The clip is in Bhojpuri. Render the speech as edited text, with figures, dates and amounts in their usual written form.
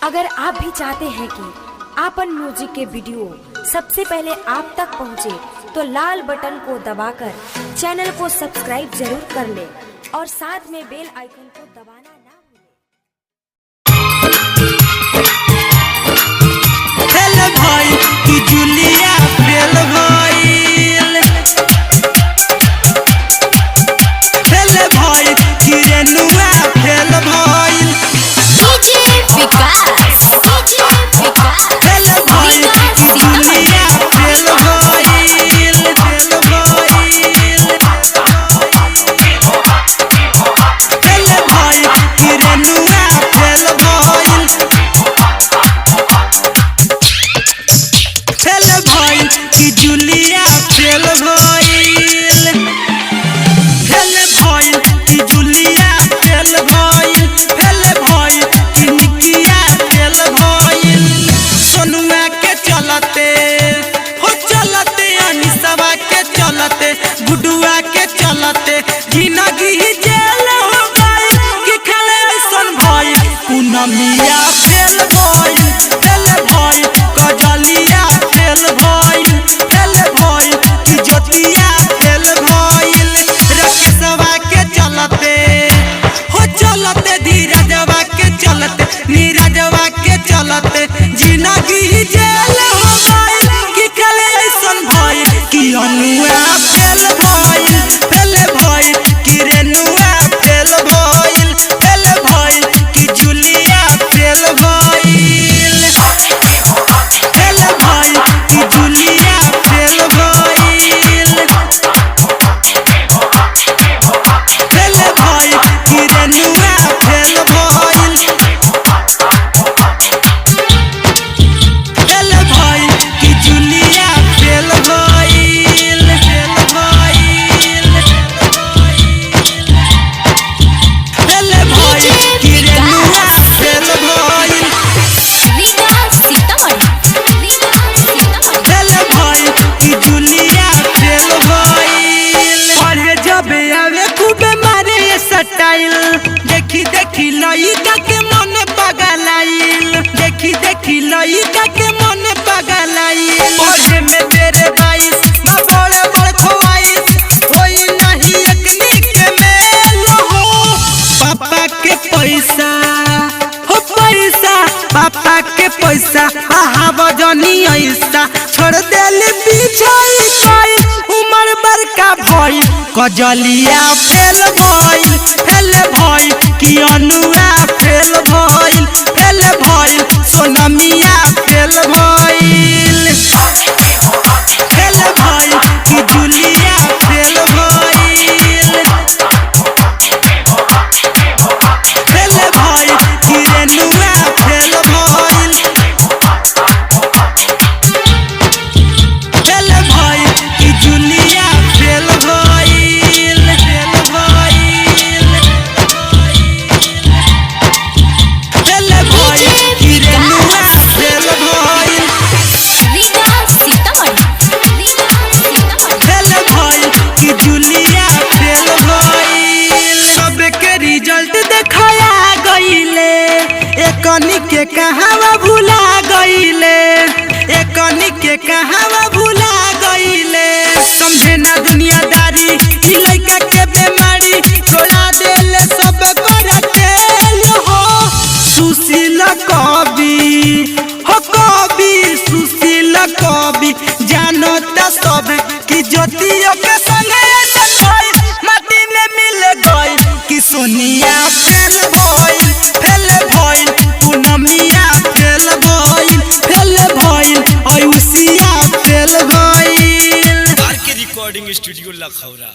अगर आप भी चाहते हैं कि आपन म्यूजिक के वीडियो सबसे पहले आप तक पहुंचे, तो लाल बटन को दबाकर चैनल को सब्सक्राइब जरूर कर ले और साथ में बेल आइकन को दबाना ना भूलें। भाई की जुलिया फेल भइल, भाई की रेनुआ फेल भइल, भाई की जुलिया फेल भइल, भाई की रेनुआ फेल भइल, भाई की जुलिया फेल भइल, भाई की जुलिया फेल भइल, भाई की निकिया फेल भइल। सोनुआ के चलते हो चलते, अनिसवा के चलते, गुडुआ के चलते जिंदगी जेल हो गई कि खेले सन भाई। पूनमिया फेल भइल, भाई कजलिया फेल भइल, भाई की ज्योतिया फेल भइल। राकेशवा के चलते हो चलते, धीरजवा के चलते, नीरजवा के चलते जिंदगी जेल हो गई कि खेले सन भाई। कि अनुआ फेल भइल, भाई कि रेनुआ फेल भइल, भाई कि जुलिया फेल भइल, भाई कि जुलिया फेल भइल, भाई कि रेनुआ फेल भइल, भाई कि जुलिया फेल भइल, भाई कि रेनुआ फेल भइल, भाई कि जुलिया फेल भइल। पढ़े जबे आवे खूबे मारे स्टाइल, देखी देखी लइका के मन पगलाइल, देखी देखी लइका के मन पगलाइल। पढ़े में तेरे बाईस माँ बड़े बड़े ख्वाहिश, कोई नहीं एकनी के मेल हो। पापा के पैसा हो पैसा, पापा के पैसा आहा बजनी ऐसा छोड़ देली पीछे कोई उम्र बड़का भाई। कजलिया फेल भइल, भाई कि अनुआ फेल भइल, भाई सोनमिया फेल भइल, भाई कि जुलिया फेल भइल, भाई कि रेनुआ फेल भइल, भाई कि जुलिया फेल भइल, भाई कि रेनुआ फेल भइल, भाई कि जुलिया फेल भइल। सबके रिजल्ट देखाया गइले, एकनी के कहावा भुला गइले, एकनी के कहावा भुला गइले। समझे ना दुनियादारी ई लइका के बीमारी, छोड़ा देले सब करतेल हो। सुशील कवि हो कवि, सुशील कवि जानता सब कि ज्योतियों के संगे कोई माटी में मिल गई। कि सोनिया फेल भइल, पूनमिया फेल भइल, आयुषिया फेल भइल। आर के रिकॉर्डिंग स्टूडियो लखौरा।